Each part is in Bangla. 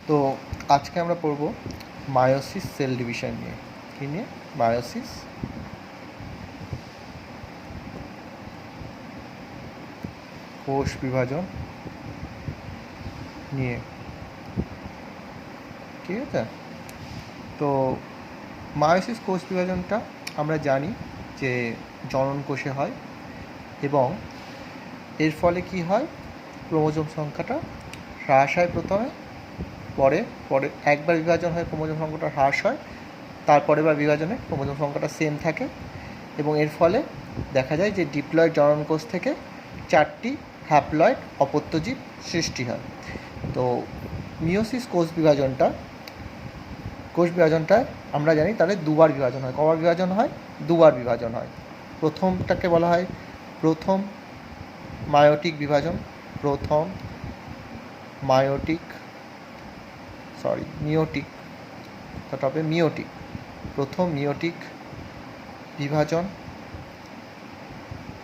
তো আজকে আমরা পড়ব মায়োসিস সেল ডিভিশন নিয়ে। কী নিয়ে? মায়োসিস কোষ বিভাজন নিয়ে। ঠিক আছে, তো মায়োসিস কোষ বিভাজনটা আমরা জানি যে জনন কোষে হয় এবং এর ফলে কি হয়, ক্রোমোজোম সংখ্যাটা হ্রাস হয় প্রথমে, পরে একবার বিভাজন হয় ক্রোমোজোম সংখ্যাটা হ্রাস হয়, তারপরে বার বিভাজনে ক্রোমোজোম সংখ্যাটা সেম থাকে এবং এর ফলে দেখা যায় যে ডিপ্লয়েড জনন কোষ থেকে 4টি হ্যাপ্লয়েড অপত্যজীব সৃষ্টি হয়। তো মিওসিস কোষ বিভাজনটায় আমরা জানি তাহলে দুবার বিভাজন হয়। কবার বিভাজন হয়? দুবার বিভাজন হয়। প্রথমটাকে বলা হয় প্রথম মায়োটিক বিভাজন, প্রথম মিওটিক বিভাজন,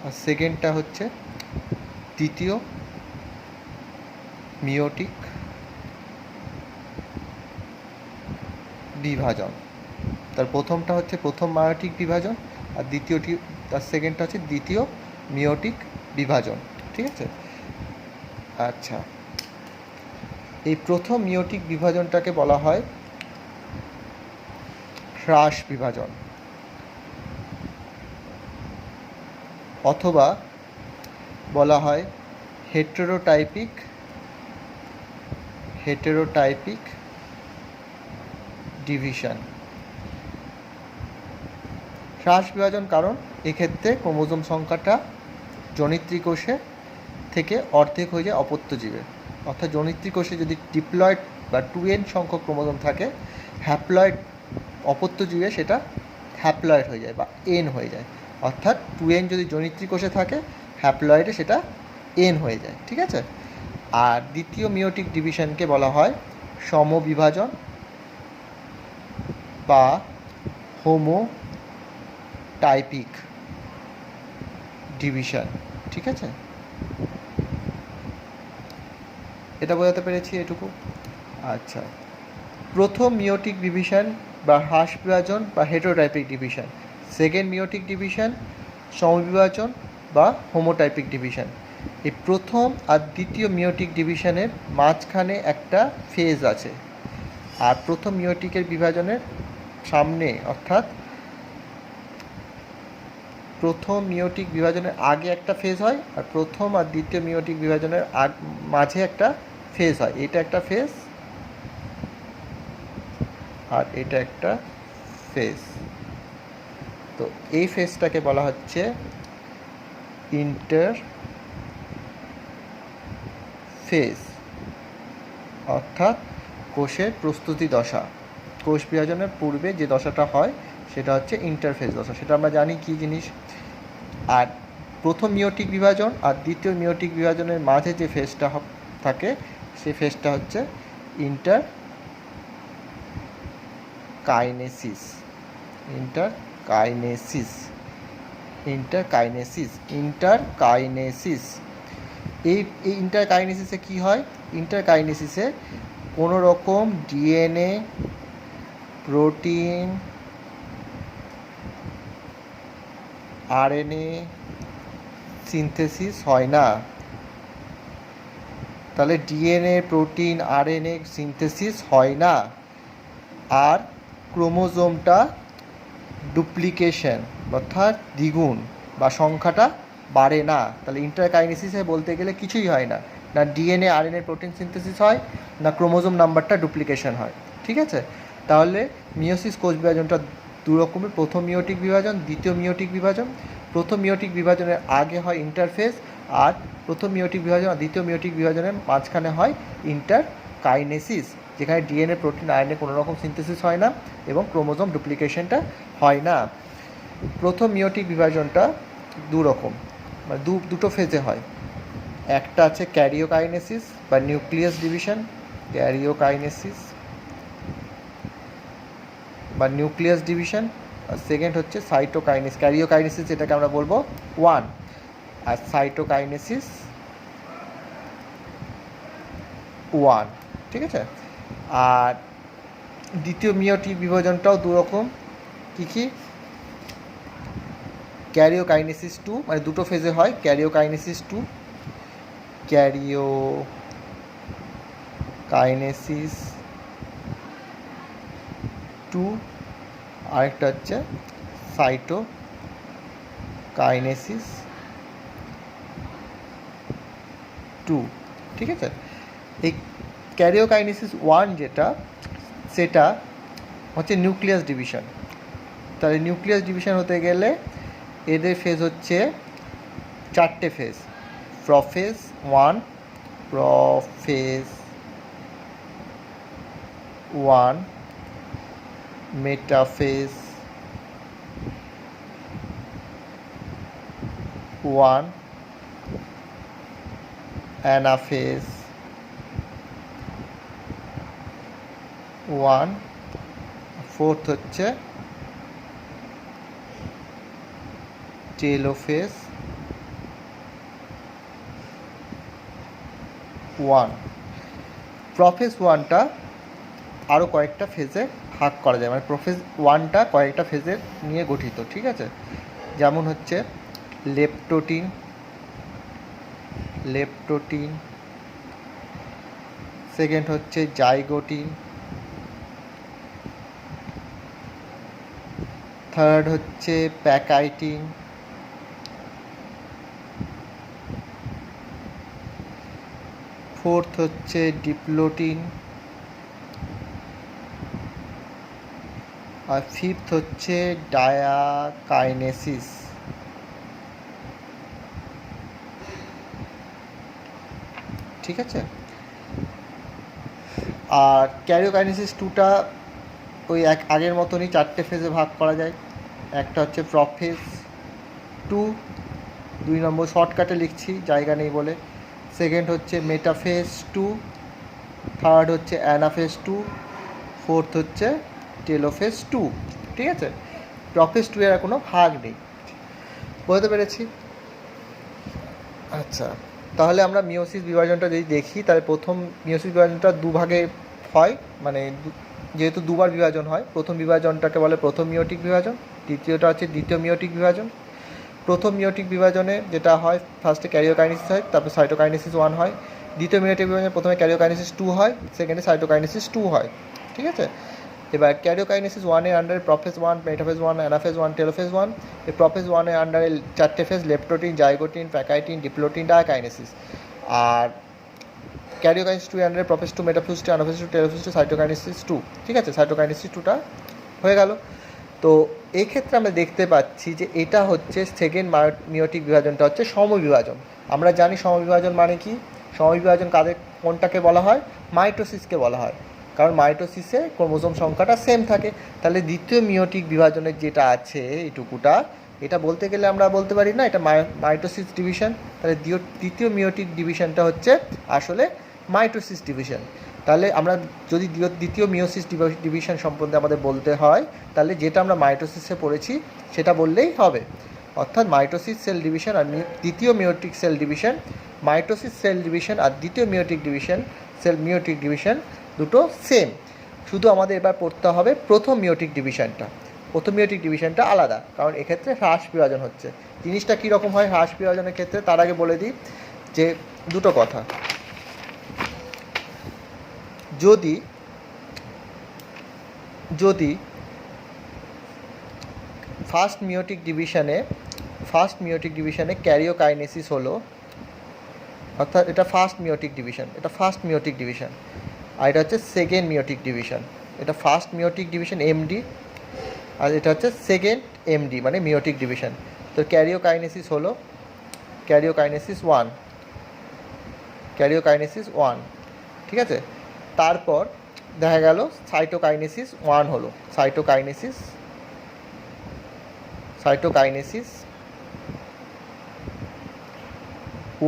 আর সেকেন্ডটা হচ্ছে দ্বিতীয় মিওটিক বিভাজন। তার প্রথমটা হচ্ছে প্রথম মায়োটিক বিভাজন আর তার সেকেন্ডটা হচ্ছে দ্বিতীয় মিওটিক বিভাজন। ঠিক আছে, আচ্ছা, এই প্রথম মিওটিক বিভাজনটাকে বলা হয় হ্রাস বিভাজন, অথবা বলা হয় হেটেরোটাইপিক ডিভিশন। হ্রাস বিভাজন কারণ এক্ষেত্রে ক্রোমোজোম সংখ্যাটা জনিত্রী কোষে থেকে অর্ধেক হয়ে যায় অপত্যজীবে। অর্থাৎ জনিত্রী কোষে যদি ডিপ্লয়েড বা 2n সংখ্যক ক্রোমোজোম থাকে, হ্যাপ্লয়েড অপত্যজীবে সেটা হ্যাপ্লয়েড হয়ে যায় বা n হয়ে যায়। অর্থাৎ 2n যদি জনিত্রী কোষে থাকে, হ্যাপ্লয়েডে সেটা n হয়ে যায়। ঠিক আছে, আর দ্বিতীয় মিওটিক ডিভিশনকে বলা হয় সমবিভাজন বা হোমোটাইপিক ডিভিশন। ঠিক আছে, এটা বোঝাতে পেরেছি এটুকু। আচ্ছা, প্রথম মিওটিক ডিভিশন বা হ্রাস বিভাজন বা হেটেরোটাইপিক ডিভিশন, সেকেন্ড মিওটিক ডিভিশন সমবিভাজন বা হোমোটাইপিক ডিভিশন। এই প্রথম আর দ্বিতীয় মিওটিক ডিভিশনের মাঝখানে একটা ফেজ আছে, আর প্রথম মিওটিকের বিভাজনের সামনে, অর্থাৎ প্রথম মিওটিক বিভাজনের আগে একটা ফেজ হয় আর প্রথম আর দ্বিতীয় মিওটিক বিভাজনের মাঝে একটা ফেজ হয়। এটা একটা ফেজ আর এটা একটা ফেজ। তো এই ফেজটাকে বলা হচ্ছে ইন্টারফেজ, অর্থাৎ কোষের প্রস্তুতি দশা। কোষ বিভাজনের পূর্বে যে দশাটা হয় সেটা হচ্ছে ইন্টারফেজ দশা, সেটা আমরা জানি কী জিনিস। আর প্রথম মিওটিক বিভাজন আর দ্বিতীয় মিওটিক বিভাজনের মাঝে যে ফেজটা থাকে সেই ফেজটা হচ্ছে ইন্টারকাইনেসিস। এই ইন্টারকাইনেসিসে কী হয়? ইন্টারকাইনেসিসে কোনো রকম ডিএনএ, প্রোটিন, আরএনএ সিনথেসিস হয় না। তাহলে ডিএনএ, প্রোটিন, আরএনএ সিনথেসিস হয় না, আর ক্রোমোজোমটা ডুপ্লিকেশন অর্থাৎ দ্বিগুণ বা সংখ্যাটা বাড়ে না। তাহলে ইন্টারকাইনেসিসে বলতে গেলে কিছুই হয় না, না ডিএনএ, আরএনএ, প্রোটিন সিনথেসিস হয়, না ক্রোমোজোম নাম্বারটা ডুপ্লিকেশন হয়। ঠিক আছে, তাহলে মিওসিস কোষ বিভাজনটা দু রকমের, প্রথম মিওটিক বিভাজন, দ্বিতীয় মিওটিক বিভাজন। প্রথম মিওটিক বিভাজনের আগে হয় ইন্টারফেজ, আর প্রথম মিওটিক বিভাজন আর দ্বিতীয় মিওটিক বিভাজনের মাঝখানে হয় ইন্টারকাইনেসিস, যেখানে ডিএনএ, প্রোটিন, আরএনএ কোনো রকম সিনথেসিস হয় না এবং ক্রোমোজোম ডুপ্লিকেশনটা হয় না। প্রথম মিওটিক বিভাজনটা দু রকম, মানে দুটো ফেজে হয়। একটা আছে ক্যারিওকাইনেসিস বা নিউক্লিয়াস ডিভিশন, আর সেকেন্ড হচ্ছে ক্যারিওকাইনেসিস, যেটাকে আমরা বলবো 1, আর সাইটোকাইনেসিস 1। ঠিক আছে, আর দ্বিতীয় মিওটিক বিভাজনটাও দুরকম। কী ক্যারিওকাইনেসিস 2, মানে দুটো ফেজে হয়। ক্যারিওকাইনেসিস 2, ক্যারিওকাইনেসিস 2, আরেকটা হচ্ছে সাইটোকাইনেসিস 2। ঠিক আছে, এই ক্যারিওকাইনেসিস 1 যেটা, সেটা হচ্ছে নিউক্লিয়াস ডিভিশন। তাহলে নিউক্লিয়াস ডিভিশন হতে গেলে এদের ফেজ হচ্ছে 4টে phase. Prophase 1, prophase 1, metaphase 1, anaphase 1, fourth হচ্ছে টেলোফেজ 1। প্রফেজ 1টা আরও কয়েকটা ফেজে ভাগ করা যায়, মানে প্রফেজ 1টা কয়েকটা ফেজের নিয়ে গঠিত। ঠিক আছে, যেমন হচ্ছে লেপটোটিন, সেকেন্ড হচ্ছে জাইগোটিন, থার্ড হচ্ছে প্যাকাইটিন, ফোর্থ হচ্ছে ডিপ্লোটিন, আর ফিফথ হচ্ছে ডায়াকাইনেসিস। ঠিক আছে, আর ক্যারিওকাইনেসিস 2টা ওই আগের মতনই 4টে ফেজে ভাগ করা যায়। একটা হচ্ছে প্রফেজ 2, 2 নম্বর শর্টকাটে লিখছি জায়গা নেই বলে। সেকেন্ড হচ্ছে মেটাফেজ 2, থার্ড হচ্ছে অ্যানাফেজ 2, ফোর্থ হচ্ছে টেলোফেজ 2। ঠিক আছে, প্রফেজ 2 এর কোনো ভাগ নেই। বুঝতে পেরেছি? আচ্ছা, তাহলে আমরা মিওসিস বিভাজনটা যদি দেখি, তাহলে প্রথম মিওসিস বিভাজনটা দুভাগে হয়, মানে যেহেতু দুবার বিভাজন হয়, প্রথম বিভাজনটাকে বলে প্রথম মিওটিক বিভাজন, দ্বিতীয়টা হচ্ছে দ্বিতীয় মিওটিক বিভাজন। প্রথম মিওটিক বিভাজনে যেটা হয়, ফার্স্টে ক্যারিওকাইনেসিস হয়, তারপর সাইটোকাইনেসিস 1 হয়। দ্বিতীয় মিওটিক বিভাজনে প্রথমে ক্যারিওকাইনেসিস 2 হয়, সেকেন্ডে সাইটোকাইনেসিস 2 হয়। ঠিক আছে, এবার ক্যারিওকাইনেসিস 1 এর আন্ডারে প্রফেজ 1, মেটাফেজ 1, অ্যানাফেজ 1, টেলোফেজ 1। এই প্রফেজ 1 এর আন্ডারে 4টে phase: leptotene, zygotene, pachytene, diplotene, diakinesis. আর ক্যারিওকাইনেসিস 2 এর আন্ডারে prophase 2, metaphase 2, anaphase 2, telophase 2, cytokinesis 2। ঠিক আছে, সাইটোকাইনেসিস 2টা হয়ে গেল। তো এই ক্ষেত্রে আমরা দেখতে পাচ্ছি যে এটা হচ্ছে সেকেন্ড মিওটিক বিভাজনটা হচ্ছে সমবিভাজন। আমরা জানি সমবিভাজন মানে কি। সমবিভাজন কোনটাকে বলা হয়? মাইটোসিসকে বলা হয়, কারণ মাইটোসিসে ক্রোমোজোম সংখ্যাটা সেম থাকে। তাহলে দ্বিতীয় মিওটিক বিভাজনের যেটা আছে এইটুকুটা, এটা বলতে গেলে আমরা বলতে পারি না এটা মাইটোসিস ডিভিশন। তাহলে দ্বিতীয় মিওটিক ডিভিশনটা হচ্ছে আসলে মাইটোসিস ডিভিশন। তাহলে আমরা যদি দ্বিতীয় মিওসিস ডিভিশন সম্বন্ধে আমাদের বলতে হয়, তাহলে যেটা আমরা মাইটোসিসে পড়েছি সেটা বললেই হবে। অর্থাৎ মাইটোসিস সেল ডিভিশন আর দ্বিতীয় meiotic cell division, mitosis cell division আর দ্বিতীয় মিওটিক ডিভিশন দুটো সেম। শুধু আমাদের এবার পড়তে হবে প্রথম মিওটিক ডিভিশনটা। প্রথম মিওটিক ডিভিশনটা আলাদা, কারণ এক্ষেত্রে হ্রাস বিভাজন হচ্ছে। জিনিসটা কীরকম হয় হ্রাস বিভাজনের ক্ষেত্রে, তার আগে বলে দিই যে দুটো কথা। যদি ফার্স্ট মিওটিক ডিভিশনে ক্যারিওকাইনেসিস হলো, অর্থাৎ এটা ফার্স্ট মিওটিক ডিভিশন, আর এটা হচ্ছে সেকেন্ড মিওটিক ডিভিশন। এটা ফার্স্ট মিওটিক ডিভিশন এমডি, আর এটা হচ্ছে সেকেন্ড এমডি মানে মিওটিক ডিভিশন। তো ক্যারিওকাইনেসিস হলো ক্যারিওকাইনেসিস 1। ঠিক আছে, তারপর দেখা গেল সাইটোকাইনেসিস 1 হলো, সাইটোকাইনেসিস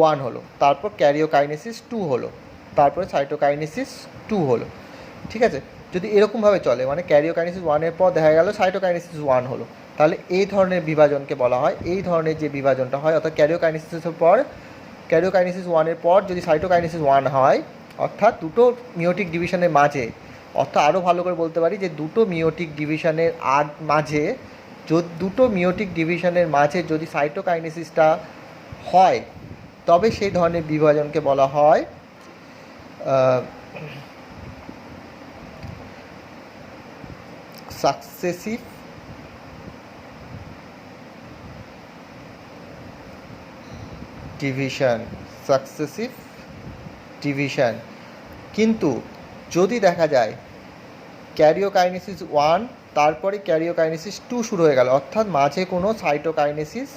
1 হলো, তারপর ক্যারিওকাইনেসিস 2 হলো, তারপরে সাইটোকাইনেসিস 2 হলো। ঠিক আছে, যদি এরকমভাবে চলে, মানে ক্যারিওকাইনেসিস 1 এর পর দেখা গেল সাইটোকাইনেসিস 1 হলো, তাহলে এই ধরনের বিভাজনকে বলা হয়, এই ধরনের যে বিভাজনটা হয়, অর্থাৎ ক্যারিওকাইনেসিস 1 এর পর যদি সাইটোকাইনেসিস 1 হয়, অর্থাৎ দুটো মিওটিক ডিভিশনের মাঝে অর্থাৎ আরও ভালো করে বলতে পারি যে দুটো মিওটিক ডিভিশনের মাঝে দুটো মিওটিক ডিভিশনের মাঝে যদি সাইটোকাইনেসিসটা হয় তবে সেই ধরনের বিভাজনকে বলা হয় সাকসেসিভ ডিভিশন। কিন্তু যদি দেখা যায় ক্যারিওকাইনেসিস 1 তারপরে ক্যারিওকাইনেসিস 2 শুরু হয়ে গেল, অর্থাৎ মাঝে কোনো সাইটোকাইনেসিস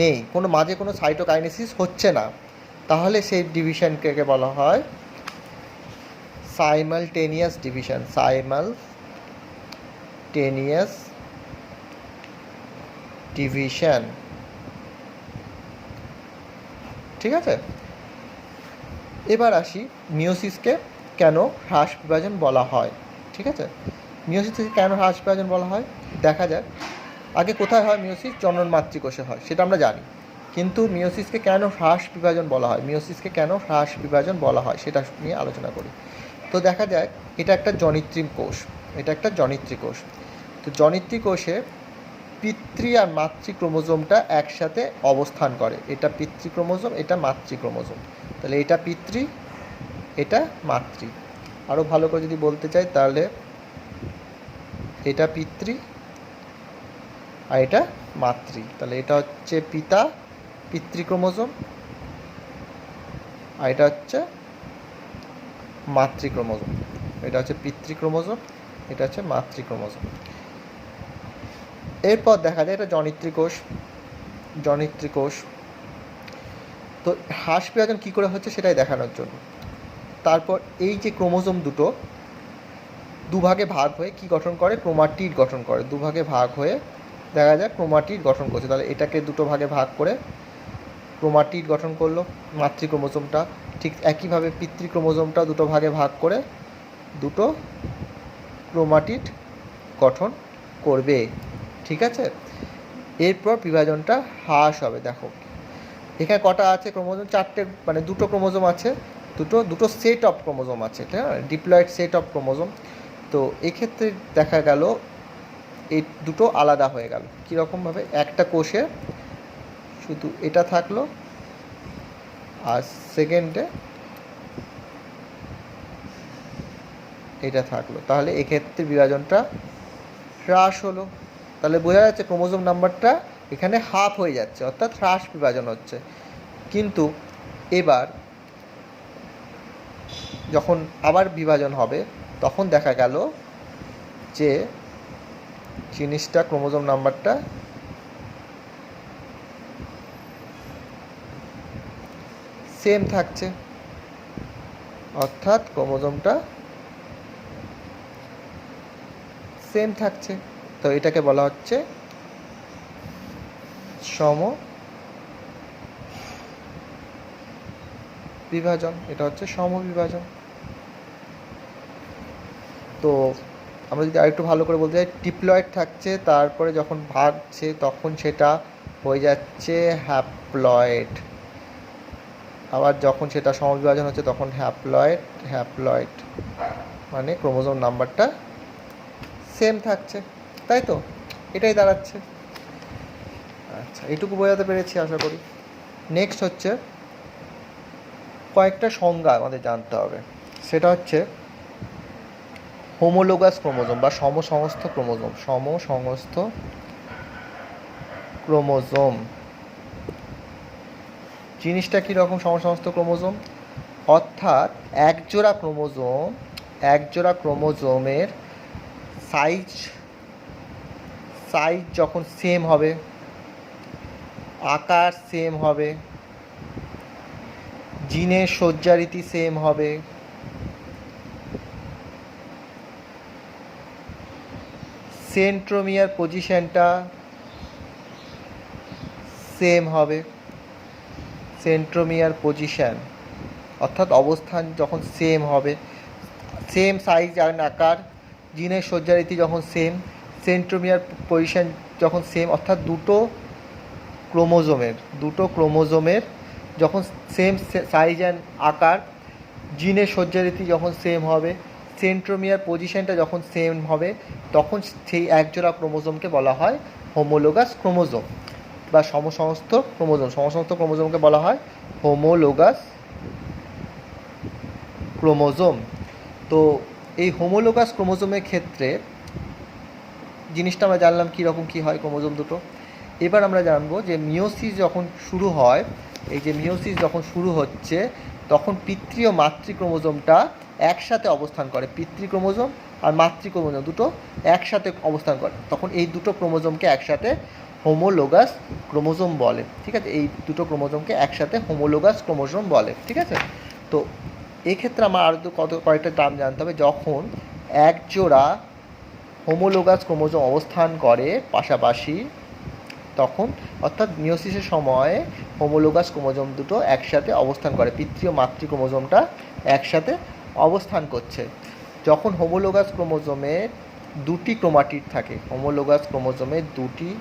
নেই, মাঝে কোনো সাইটোকাইনেসিস হচ্ছে না, তাহলে সেই ডিভিশনকে বলা হয় সাইমালটেনিয়াস ডিভিশন। ঠিক আছে, এবার আসি মিওসিসকে কেন হ্রাস বিভাজন বলা হয়। ঠিক আছে, মিওসিসকে কেন হ্রাস বিভাজন বলা হয় দেখা যাক। আগে কোথায় হয় মিওসিস? জনন মাতৃকোষে হয়, সেটা আমরা জানি। কিন্তু মিওসিসকে কেন হ্রাস বিভাজন বলা হয় সেটা নিয়ে আলোচনা করি। তো দেখা যায় এটা একটা জনিত্রী কোষ। তো জনিত্রী কোষে পিতৃ আর মাতৃ ক্রোমোজোমটা একসাথে অবস্থান করে। এটা পিতৃ ক্রোমোজোম, এটা মাতৃ ক্রোমোজোম। তাহলে এটা পিতৃ, এটা মাতৃ। আরও ভালো করে যদি বলতে চাই তাহলে এটা পিতৃ আর এটা মাতৃ। তাহলে এটা হচ্ছে পিতৃ ক্রোমোজোম, আর এটা হচ্ছে মাতৃ ক্রোমোজোম। এটা হচ্ছে পিতৃ ক্রোমোজোম, এটা হচ্ছে মাতৃ ক্রোমোজোম। এরপর দেখা যায় এটা জনিত্রী কোষ। তো হ্রাস বিভাজন কী করে হচ্ছে সেটাই দেখানোর জন্য। তারপর এই যে ক্রোমোজোম দুটো দুভাগে ভাগ হয়ে কি গঠন করে? ক্রোমাটিড গঠন করে। দুভাগে ভাগ হয়ে দেখা যায় ক্রোমাটিড গঠন করছে। তাহলে এটাকে দুটো ভাগে ভাগ করে ক্রোমাটিড গঠন করলো মাতৃ ক্রোমোজোমটা। ঠিক একইভাবে পিতৃ ক্রোমোজোমটা দুটো ভাগে ভাগ করে দুটো ক্রোমাটিড গঠন করবে। ঠিক আছে, এরপর বিভাজনটা হ্রাস হবে। দেখো এখানে কটা আছে ক্রোমোজোম? 4টে, মানে দুটো ক্রোমোজোম আছে, দুটো সেট অফ ক্রোমোজোম আছে, ঠিক আছে, ডিপ্লয়েড সেট অফ ক্রোমোজোম। তো এক্ষেত্রে দেখা গেল এই দুটো আলাদা হয়ে গেল। কীরকমভাবে? একটা কোষে শুধু এটা থাকলো আর সেকেন্ডে এটা থাকলো, তাহলে এক্ষেত্রে বিভাজনটা হ্রাস হলো। তাহলে বোঝা যাচ্ছে ক্রোমোজোম নাম্বারটা এখানে হাফ হয়ে যাচ্ছে, অর্থাৎ হ্রাস বিভাজন হচ্ছে। কিন্তু এবার যখন আবার বিভাজন হবে তখন দেখা গেল যে জিনিসটা ক্রোমোজোম নাম্বারটা সেম থাকছে, অর্থাৎ ক্রোমোজোমটা সেম থাকছে। তো এটাকে বলা হচ্ছে সম বিভাজন। এটা হচ্ছে সম বিভাজন। তো আমরা যদি আরেকটু ভালো করে বলতে চাই, ডিপ্লয়েড থাকছে, তারপরে যখন ভাগছে তখন সেটা হয়ে যাচ্ছে হ্যাপ্লয়েড। আবার যখন সেটা সমবিভাজন হচ্ছে তখন হ্যাপ্লয়েড, মানে ক্রোমোজোম নাম্বারটা সেম থাকছে, তাই তো? এটাই দাঁড়াচ্ছে। আচ্ছা, এইটুকু বোঝাতে পেরেছি আশা করি। নেক্সট হচ্ছে কয়েকটা সংজ্ঞা আমাদের জানতে হবে। সেটা হচ্ছে হোমোলোগাস ক্রোমোজোম বা সমসংস্থ ক্রোমোজোম জিনিসটা কীরকম? সমসংস্থ ক্রোমোজোম অর্থাৎ একজোড়া ক্রোমোজোমের সাইজ যখন সেম হবে, আকার সেম হবে, জিনের সজ্জারীতি সেম হবে, সেন্ট্রোমিয়ার পজিশনটা সেম হবে। সেন্ট্রোমিয়ার পজিশন অর্থাৎ অবস্থান যখন সেম হবে, সেম সাইজ আর আকার, জিনের সজ্জারীতি যখন সেম, সেন্ট্রোমিয়ার পজিশন যখন সেম, অর্থাৎ দুটো ক্রোমোজোমের যখন সেম সাইজ অ্যান্ড আকার, জিনের সজ্জারীতি যখন সেম হবে, সেন্ট্রোমিয়ার পজিশনটা যখন সেম হবে, তখন সেই একজোড়া ক্রোমোজোমকে বলা হয় হোমোলোগাস ক্রোমোজোম বা সমসমস্ত ক্রোমোজোম। সমসমস্ত ক্রোমোজোমকে বলা হয় হোমোলোগাস ক্রোমোজোম। তো এই হোমোলোগাস ক্রোমোজোমের ক্ষেত্রে জিনিসটা আমরা জানলাম কীরকম কী হয় ক্রোমোজোম দুটো। এবার আমরা জানবো যে মিওসিস যখন শুরু হয়, এই যে মিওসিস যখন শুরু হচ্ছে, তখন পিতৃ ও মাতৃ ক্রোমোজোমটা একসাথে অবস্থান করে। পিতৃ ক্রোমোজোম আর মাতৃ ক্রোমোজোম দুটো একসাথে অবস্থান করে, তখন এই দুটো ক্রোমোজোমকে একসাথে হোমোলোগাস ক্রোমোজোম বলে। ঠিক আছে, এই দুটো ক্রোমোজোমকে একসাথে হোমোলোগাস ক্রোমোজোম বলে। ঠিক আছে, তো এক্ষেত্রে আমার আরও কয়েকটা টার্ম জানতে হবে। যখন এক জোড়া হোমোলোগাস ক্রোমোজোম অবস্থান করে পাশাপাশি, তখন অর্থাৎ মিওসিসের সময়ে হোমোলোগাস ক্রোমোজোম দুটো একসাথে অবস্থান করে, পিতৃ ও মাতৃ ক্রোমোজোমটা একসাথে অবস্থান করছে। যখন হোমোলোগাস ক্রোমোজোমের দুটি ক্রোমাটিড থাকে, হোমোলোগাস ক্রোমোজোমের দুটি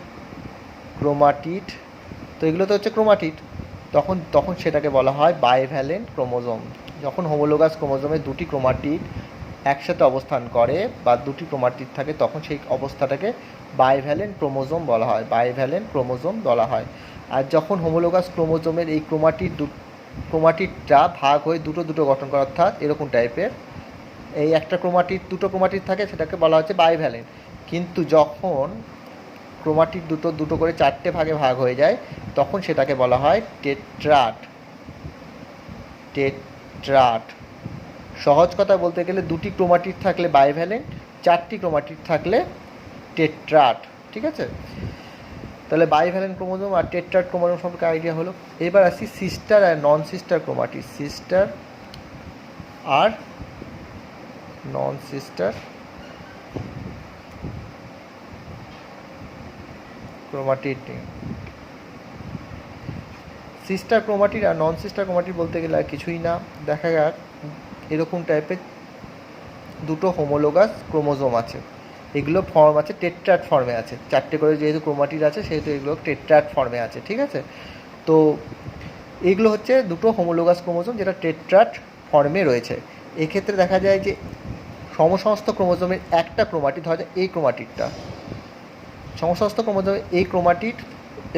ক্রোমাটিড, তো এগুলো তো হচ্ছে ক্রোমাটিড, তখন সেটাকে বলা হয় বাইভ্যালেন্ট ক্রোমোজোম। যখন হোমোলোগাস ক্রোমোজোমের দুটি ক্রোমাটিড একসাথে অবস্থান করে বা দুটি ক্রোমাটিড থাকে, তখন সেই অবস্থাটাকে বাইভ্যালেন্ট ক্রোমোজোম বলা হয়, বাইভ্যালেন্ট ক্রোমোজোম বলা হয়। আর যখন হোমোলোগাস ক্রোমোজোমের এই ক্রোমাটিডটা ভাগ হয়ে দুটো গঠন করে, অর্থাৎ এরকম টাইপের, এই একটা দুটো ক্রোমাটিড থাকে, সেটাকে বলা হচ্ছে বাইভ্যালেন্ট। কিন্তু যখন ক্রোমাটিড দুটো করে 4টে ভাগে ভাগ হয়ে যায়, তখন সেটাকে বলা হয় টেট্রাট। সহজ কথা বলতে গেলে দুটি ক্রোমাটিড থাকলে বাইভ্যালেন্ট, 4টি ক্রোমাটিড থাকলে টেট্রাট। ঠিক আছে, তাহলে বাইভ্যালেন্ট ক্রোমোজোম আর টেট্রাট ক্রোমোজোম সম্পর্কে আইডিয়া হলো। এবার আসি সিস্টার আর নন সিস্টার ক্রোমাটিড। সিস্টার আর non sister chromatid. Sister chromatid আর নন সিস্টার ক্রোমাটিড বলতে গেলে আর কিছুই না, দেখা যাক এরকম টাইপের দুটো হোমোলোগাস ক্রোমোজোম আছে, এগুলো ফর্ম আছে টেট্রাট ফর্মে আছে, 4টে করে যেহেতু ক্রোমাটিড আছে সেহেতু এগুলো টেট্রাট ফর্মে আছে। ঠিক আছে, তো এগুলো হচ্ছে দুটো হোমোলোগাস ক্রোমোজোম যেটা টেট্রাট ফর্মে রয়েছে। এক্ষেত্রে দেখা যায় যে সমসমস্ত ক্রোমোজোমের একটা ক্রোমাটিড হয়, এই ক্রোমাটিডটা সমসমস্ত ক্রোমোজোমে এই ক্রোমাটিড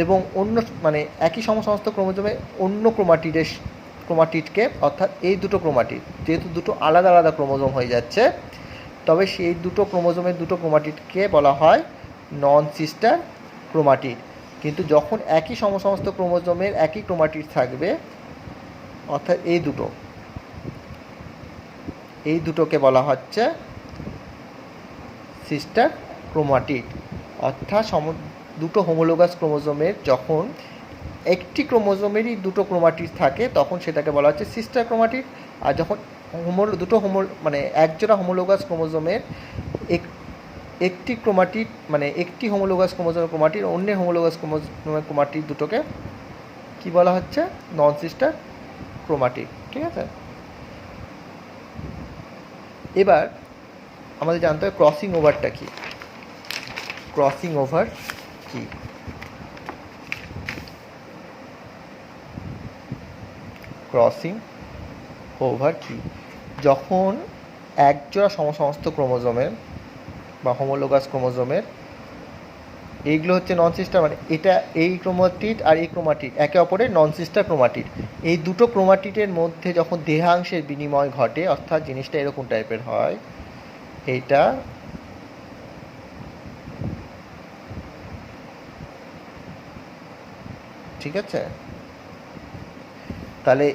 এবং অন্য মানে একই সমসমস্ত ক্রোমোজোমে অন্য ক্রোমাটিডকে, অর্থাৎ এই দুটো ক্রোমাটিড যেহেতু দুটো আলাদা আলাদা ক্রোমোজোম হয়ে যাচ্ছে, তবে সেই দুটো ক্রোমোজোমের দুটো ক্রোমাটিডকে বলা হয় নন সিস্টার ক্রোমাটিড। কিন্তু যখন একই সমস্ত ক্রোমোজোমের একই ক্রোমাটিড থাকবে, অর্থাৎ এই দুটোকে বলা হচ্ছে সিস্টার ক্রোমাটিড। অর্থাৎ দুটো হোমোলোগাস ক্রোমোজোমের যখন একটি ক্রোমোজোমেরই দুটো ক্রোমাটিড থাকে, তখন সেটাকে বলা হচ্ছে সিস্টার ক্রোমাটিড। আর যখন একজোড়া হোমোলোগাস ক্রোমোজোমের একটি ক্রোমাটিড একটি হোমোলোগাস ক্রোমাটিড অন্যের হোমোলোগাস ক্রোমাটিড দুটোকে কি বলা হচ্ছে নন সিস্টার ক্রোমাটিড। ঠিক আছে, এবার আমাদের জানতে হবে ক্রসিং ওভারটা কি। ক্রসিং ওভার কি? ক্রসিং ওভার কি? যখন একজোড়া সমস্ত ক্রোমোজোমের বা হোমোলোগাস ক্রোমোজোমের, এইগুলো হচ্ছে নন সিস্টার, এটা এই ক্রোমাটিড আর এই ক্রোমাটিড একে অপরের নন সিস্টার ক্রোমাটিড। এই দুটো ক্রোমাটিডের মধ্যে যখন দেহাংশের বিনিময় ঘটে, অর্থাৎ জিনিসটা এরকম টাইপের হয়, এইটা ঠিক আছে, তাহলে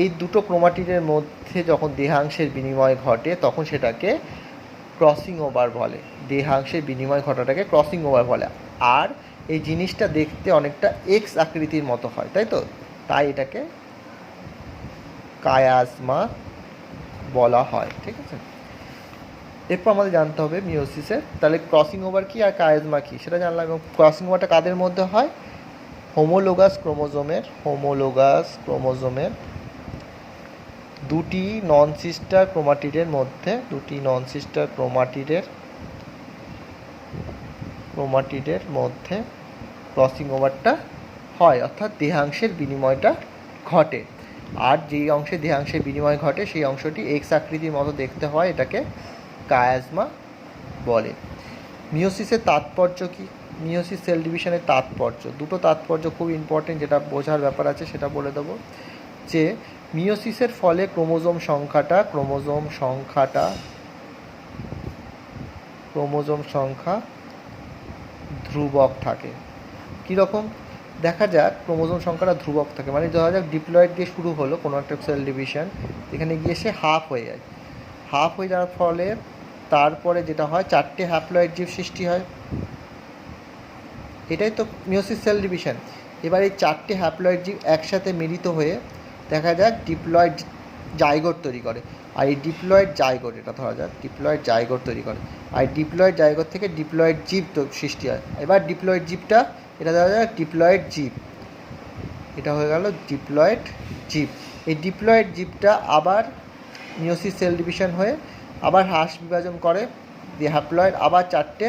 এই দুটো ক্রোমাটিডের মধ্যে যখন দেহাংশের বিনিময় ঘটে, তখন সেটাকে ক্রসিং ওভার বলে। দেহাংশের বিনিময় ঘটাটাকে ক্রসিং ওভার বলে। আর এই জিনিসটা দেখতে অনেকটা এক্স আকৃতির মতো হয়, তাই তো, তাই এটাকে কায়াজমা বলা হয়। ঠিক আছে, এরপর আমাদের জানতে হবে মিওসিসের, তাহলে ক্রসিং ওভার কি আর কায়াজমা কি সেটা জানলাম। এবং ক্রসিং ওভারটা কাদের মধ্যে হয়? হোমোলোগাস ক্রোমোজোমের দুটি নন সিস্টার ক্রোমাটিডের মধ্যে, ক্রসিং ওভারটা হয়, অর্থাৎ দেহাংশের বিনিময়টা ঘটে। আর যেই অংশে দেহাংশের বিনিময় ঘটে সেই অংশটি এক্স আকৃতির মতো দেখতে হয়, এটাকে কায়াজমা বলে। মিওসিসের তাৎপর্য কি? মিওসিস সেল ডিভিশনের তাৎপর্য, দুটো তাৎপর্য খুব ইম্পর্টেন্ট, যেটা বোঝার ব্যাপার আছে সেটা বলে দেবো। যে মিওসিসের ফলে ক্রোমোজোম সংখ্যা ধ্রুবক থাকে। কীরকম? দেখা যাক ক্রোমোজোম সংখ্যাটা ধ্রুবক থাকে, মানে ধরা যাক ডিপ্লয়েড দিয়ে শুরু হলো কোনো একটা সেল ডিভিশন, এখানে গিয়ে সে হাফ হয়ে যায়। হাফ হয়ে যাওয়ার ফলে তারপরে যেটা হয়, 4টে হ্যাপ্লয়েড জীব সৃষ্টি হয়। এটাই তো মিওসিস সেল ডিভিশন। এবার এই 4টে হ্যাপ্লয়েড জীব একসাথে মিলিত হয়ে দেখা যাক ডিপ্লয়েড জাইগোট তৈরি করে। আর এই ডিপ্লয়েড জাইগোট, এটা ধরা যাক ডিপ্লয়েড জাইগোট তৈরি করে, আর ডিপ্লয়েড জাইগোট থেকে ডিপ্লয়েড জীব তো সৃষ্টি হয়। এবার ডিপ্লয়েড জীবটা, এটা ধরা যাক ডিপ্লয়েড জীব, এটা হয়ে গেল ডিপ্লয়েড জীব। এই ডিপ্লয়েড জীবটা আবার মিওসিস সেল ডিভিশন হয়ে আবার হ্রাস বিভাজন করে, দিয়ে হ্যাপ্লয়েড আবার 4টে,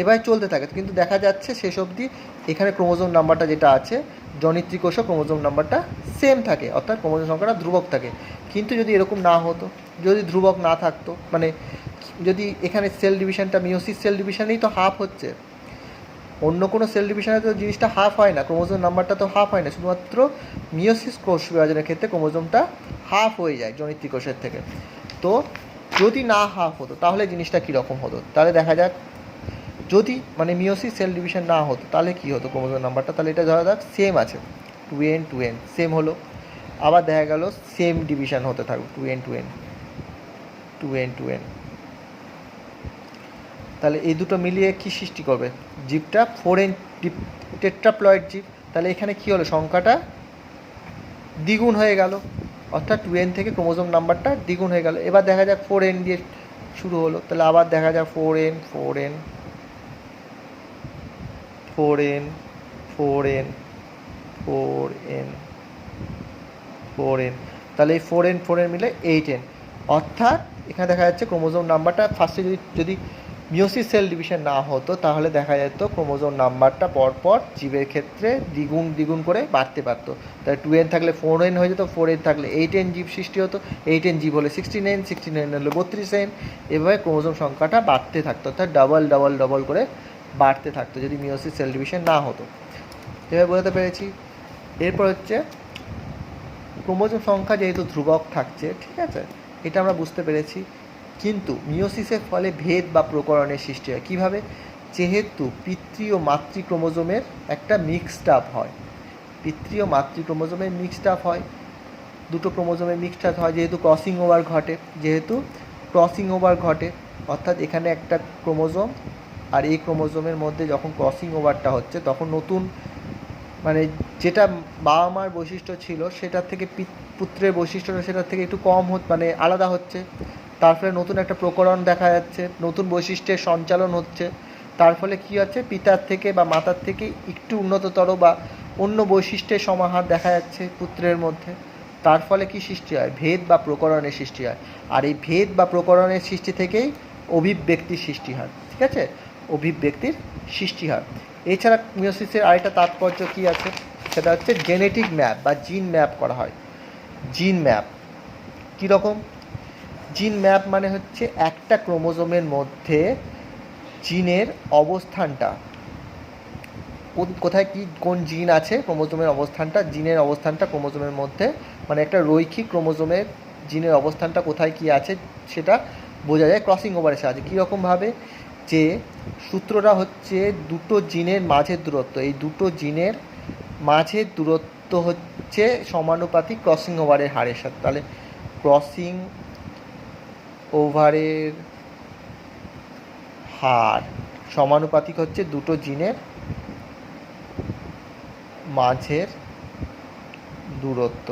এবার চলতে থাকে। কিন্তু দেখা যাচ্ছে শেষ অবধি এখানে ক্রোমোজোম নাম্বারটা যেটা আছে জনিত্রী কোষও ক্রোমোজোম নাম্বারটা সেম থাকে, অর্থাৎ ক্রোমোজোম সংখ্যাটা ধ্রুবক থাকে। কিন্তু যদি এরকম না হতো, যদি ধ্রুবক না থাকতো, মানে যদি এখানে সেল ডিভিশনটা মিওসিস সেল ডিভিশনেই তো হাফ হচ্ছে, অন্য কোনো সেল ডিভিশনে তো জিনিসটা হাফ হয় না, ক্রোমোজোম নাম্বারটা তো হাফ হয় না, শুধুমাত্র মিওসিস কোষ বিভাজনের ক্ষেত্রে ক্রোমোজোমটা হাফ হয়ে যায় জনিত্রী কোষের থেকে। তো যদি না হাফ হতো তাহলে জিনিসটা কীরকম হতো? তাহলে দেখা যাক, যদি মানে মিওসিস সেল ডিভিশন না হতো তাহলে কী হতো ক্রোমোজোম নাম্বারটা? তাহলে এটা ধরা যাক সেম আছে, 2n 2n সেম হলো। আবার দেখা গেল সেম ডিভিশন হতে থাকবে, 2n 2n। তাহলে এই দুটো মিলিয়ে কী সৃষ্টি করবে? জীবটা 4n টেট্রাপ্লয়েড জীব। তাহলে এখানে কী হলো? সংখ্যাটা দ্বিগুণ হয়ে গেল, অর্থাৎ 2n থেকে ক্রোমোজোম নাম্বারটা দ্বিগুণ হয়ে গেল। এবার দেখা যাক 4n দিয়ে শুরু হলো, তাহলে আবার দেখা যাক 4n 4n, তাহলে এই 4n মিলে 8n, অর্থাৎ এখানে দেখা যাচ্ছে ক্রোমোজোম নাম্বারটা ফার্স্টে যদি মিওসিস সেল ডিভিশন না হতো তাহলে দেখা যেত ক্রোমোজোম নাম্বারটা পরপর জীবের ক্ষেত্রে দ্বিগুণ করে বাড়তে পারতো। তাই 2n থাকলে 4n হয়ে যেত, 4n থাকলে 8n জীব সৃষ্টি হতো, 8n জীব হলে 16n, 16n হলে 32n, এভাবে ক্রোমোজোম সংখ্যাটা বাড়তে থাকতো, অর্থাৎ ডবল করে বাড়তে থাকতো যদি মিওসিস সেল ডিভিশন না হতো। এভাবে বোঝাতে পেরেছি। এরপর হচ্ছে ক্রোমোজোম সংখ্যা যেহেতু ধ্রুবক থাকছে, ঠিক আছে, এটা আমরা বুঝতে পেরেছি। কিন্তু মিওসিসের ফলে ভেদ বা প্রকরণের সৃষ্টি হয় কীভাবে? যেহেতু পিতৃ ও মাতৃ ক্রোমোজোমের একটা মিক্সড আপ হয়, পিতৃ ও মাতৃ ক্রোমোজোমের মিক্সড আপ হয়, দুটো ক্রোমোজোমের মিক্সড আপ হয়, যেহেতু ক্রসিং ওভার ঘটে, অর্থাৎ এখানে একটা ক্রোমোজোম আর এই ক্রোমোজোমের মধ্যে যখন ক্রসিং ওভারটা হচ্ছে তখন নতুন, মানে যেটা বাবা মার বৈশিষ্ট্য ছিল সেটার থেকে পুত্রের বৈশিষ্ট্যটা সেটার থেকে একটু কম মানে আলাদা হচ্ছে, তার ফলে নতুন একটা প্রকরণ দেখা যাচ্ছে, নতুন বৈশিষ্ট্যের সঞ্চালন হচ্ছে। তার ফলে কী হচ্ছে, পিতার থেকে বা মাতার থেকে একটু উন্নততর বা অন্য বৈশিষ্ট্যের সমাহার দেখা যাচ্ছে পুত্রের মধ্যে। তার ফলে কি সৃষ্টি হয়? ভেদ বা প্রকরণের সৃষ্টি হয়। আর এই ভেদ বা প্রকরণের সৃষ্টি থেকেই অভিব্যক্তির সৃষ্টি হয়, ঠিক আছে, অভিব্যক্তির সৃষ্টি হয়। এছাড়া মিওসিসের আরেকটা তাৎপর্য কী আছে, সেটা হচ্ছে জেনেটিক ম্যাপ বা জিন ম্যাপ করা হয়। জিন ম্যাপ কীরকম? জিন ম্যাপ মানে হচ্ছে একটা ক্রোমোজোমের মধ্যে জিনের অবস্থানটা কোথায় কোন জিন আছে, জিনের অবস্থানটা ক্রোমোজোমের মধ্যে, মানে একটা রৈখিক ক্রোমোজোমের জিনের অবস্থানটা কোথায় কী আছে সেটা বোঝা যায় ক্রসিং ওভারের সাহায্যে। কীরকমভাবে? যে সূত্রটা হচ্ছে দুটো জিনের মাঝের দূরত্ব, এই দুটো জিনের মাঝের দূরত্ব হচ্ছে সমানুপাতিক ক্রসিং ওভারের হারের সাথে। তাহলে ক্রসিং ওভারের হার সমানুপাতিক হচ্ছে দুটো জিনের মাঝের দূরত্ব।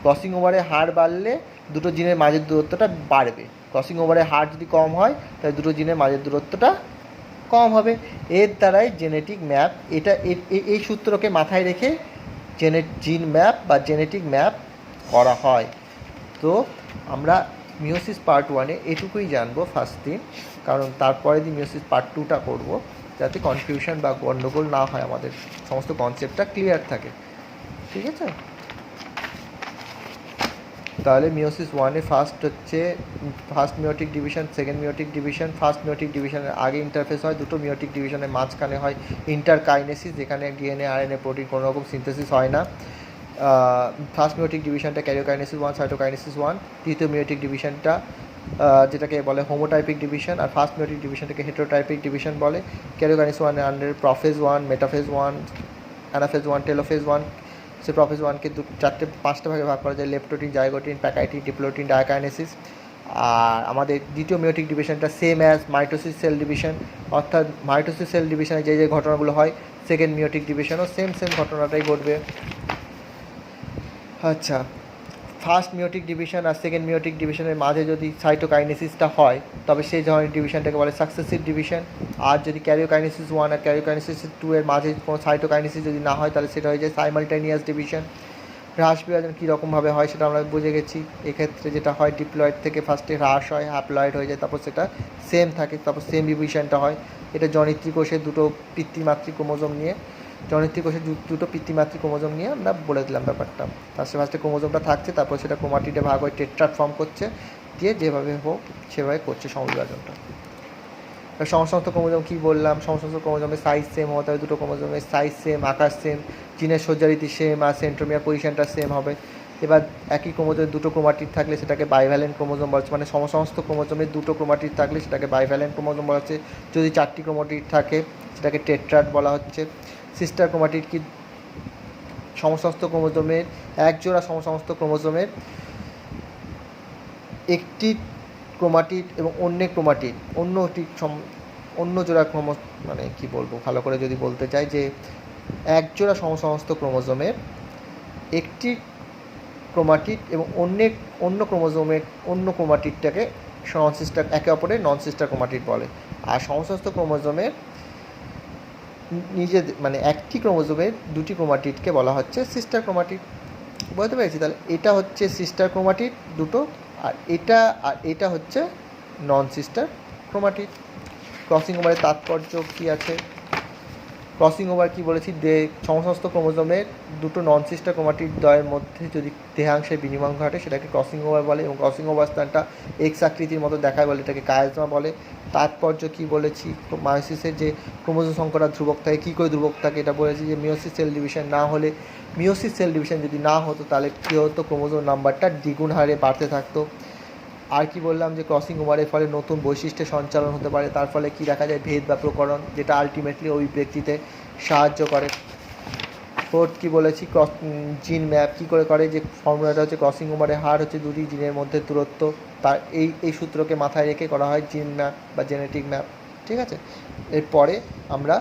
ক্রসিং ওভারের হার বাড়লে দুটো জিনের মাঝের দূরত্বটা বাড়বে, ক্রসিং ওভারের হার যদি কম হয় তাহলে দুটো জিনের মাঝের দূরত্বটা কম হবে। এর দ্বারাই জেনেটিক ম্যাপ, এটা এই সূত্রকে মাথায় রেখে জিন ম্যাপ বা জেনেটিক ম্যাপ করা হয়। তো আমরা মিওসিস পার্ট 1-এ এটুকুই জানবো ফার্স্ট দিন, কারণ তারপরে দিন মিওসিস পার্ট 2টা করবো, যাতে কনফিউশন বা গণ্ডগোল না হয়, আমাদের সমস্ত কনসেপ্টটা ক্লিয়ার থাকে, ঠিক আছে। তাহলে মিওসিস ওয়ানে first meiotic division, second meiotic division. First meiotic ডিভিশনের আগে ইন্টারফেস হয়, দুটো মিওটিক ডিভিশনের মাঝখানে হয় ইন্টারকাইনেসিস, যেখানে ডিএনএ আরএনএ প্রোটিন কোনো রকম সিনথেসিস হয় না। ফার্স্ট মিওটিক ডিভিশনটা ক্যারিওকাইনেসিস 1, সাইটোকাইনেসিস 1। তৃতীয় মিওটিক ডিভিশনটা যেটাকে বলে হোমোটাইপিক ডিভিশন, আর ফার্স্ট মিওটিক ডিভিশনটাকে হেটেরোটাইপিক ডিভিশন বলে। ক্যারিওকাইনেসিস 1 এর আন্ডারে প্রোফেজ 1, মেটাফেজ 1, অ্যানাফেজ 1, টেলোফেজ 1। সে প্রোফেজ 1কে পাঁচটা ভাগে ভাগ করা যায়: leptotene, zygotene, pachytene, diplotene, diakinesis. আর আমাদের দ্বিতীয় মিওটিক ডিভিশনটা same as mitosis cell division, অর্থাৎ মাইটোসিস সেল ডিভিশনে যে ঘটনাগুলো হয় সেকেন্ড মিওটিক ডিভিশনও সেম ঘটনাটাই ঘটবে। আচ্ছা, ফার্স্ট মিওটিক ডিভিশন আর সেকেন্ড মিওটিক ডিভিশনের মাঝে যদি সাইটোকাইনেসিসটা হয় তবে সেই ধরনের ডিভিশনটাকে বলে সাকসেসিভ ডিভিশন। আর যদি ক্যারিওকাইনেসিস 1 আর ক্যারিওকাইনেসিস 2 এর মাঝে কোনো সাইটোকাইনেসিস যদি না হয় তাহলে সেটা হয়ে যায় সাইমালটেনিয়াস ডিভিশন। হ্রাস বিভাজন কীরকমভাবে হয় সেটা আমরা বুঝে গেছি। এক্ষেত্রে যেটা হয়, ডিপ্লয়েড থেকে ফার্স্টে হ্রাস হয়, হ্যাপ্লয়েড হয়ে যায়, তারপর সেটা সেম থাকে, তারপর সেম ডিভিশনটা হয়। এটা জনিত্রী কোষের দুটো পিতৃমাতৃ ক্রোমোজোম নিয়ে আমরা বলে দিলাম ব্যাপারটা। ফার্স্টে ক্রোমোজোমটা থাকছে, তারপর সেটা ক্রোমাটিডে ভাগ হয়ে টেট্রাড ফর্ম করছে, দিয়ে যেভাবে হোক সেভাবে করছে সমবিভাজনটা। সমস্ত ক্রোমোজোম কী বললাম, সমস্ত ক্রোমোজোমের সাইজ সেম হতে হবে, দুটো ক্রোমোজোমের সাইজ সেম, আকার সেম, জিনের সজ্জারীতি সেম, আর সেন্ট্রোমিয়ার পজিশনটা সেম হবে। এবার একই ক্রোমোজোমে দুটো ক্রোমাটিড থাকলে সেটাকে বাইভ্যালেন্ট ক্রোমোজোম বলা হচ্ছে, মানে সমস্ত ক্রোমোজোমে দুটো ক্রোমাটিড থাকলে সেটাকে বাইভ্যালেন্ট ক্রোমোজোম বলা হচ্ছে। যদি 4টি ক্রোমাটিড থাকে সেটাকে টেট্রাড বলা হচ্ছে। সিস্টার ক্রোমাটিড কি সমস্ত ক্রোমোজোমের একজোড়া সমস্ত ক্রোমোজোমের একটি ক্রোমাটিড এবং অন্য জোড়া মানে কি বলবো, ভালো করে যদি বলতে চাই যে একজোড়া সমস্ত ক্রোমোজোমের একটি ক্রোমাটিড এবং অন্য ক্রোমোজোমের অন্য ক্রোমাটিডটাকে নন সিস্টার, একে অপরের নন সিস্টার ক্রোমাটিড বলে। আর সমস্ত ক্রোমোজোমের নিজেদের মানে একটি ক্রোমোজোমের দুটি ক্রোমাটিডকে বলা হচ্ছে সিস্টার ক্রোমাটিড। বুঝতে পেরেছি? তাহলে এটা হচ্ছে সিস্টার ক্রোমাটিড দুটো, আর এটা হচ্ছে নন সিস্টার ক্রোমাটিড। ক্রসিং ওভারের তাৎপর্য কী আছে? ক্রসিং ওভার কী বলেছি, সমস্ত ক্রোমোজোমের দুটো নন সিস্টার ক্রোমাটিড দ্বয়ের মধ্যে যদি দেহাংশের বিনিময় ঘটে সেটাকে ক্রসিং ওভার বলে, এবং ক্রসিং ওভার স্থানটা এক্স আকৃতির মতো দেখায় বলে এটাকে কায়াজমা বলে। তাৎপর্য কী বলেছি, মায়োসিসের যে ক্রোমোজোম সংখ্যাটা ধ্রুবক থাকে, কী করে ধ্রুবক থাকে এটা বলেছি যে মিওসিস সেল ডিভিশন যদি না হতো তাহলে কী হতো, ক্রোমোজোম নাম্বারটা দ্বিগুণ হারে বাড়তে থাকতো। আর কি বললাম যে ক্রসিং ওভারের ফলে নতুন বৈশিষ্ট্যের সঞ্চালন হতে পারে, তার ফলে কি দেখা যায়, ভেদ বা প্রকরণ, যেটা আলটিমেটলি অভিব্যক্তিতে সাহায্য করে। ফোর্থ কি বলেছি, জিন ম্যাপ কী করে যে ফর্মুলাটা হচ্ছে ক্রসিং ওভারের হার হচ্ছে দুটি জিনের মধ্যে দূরত্ব, তার এই সূত্রকে মাথায় রেখে করা হয় জিন ম্যাপ বা জেনেটিক ম্যাপ। ঠিক আছে, এরপরে আমরা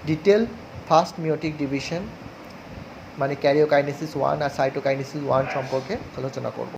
ডিটেল ফার্স্ট মিওটিক ডিভিশন মানে ক্যারিওকাইনেসিস 1 আর সাইটোকাইনেসিস 1 সম্পর্কে আলোচনা করব।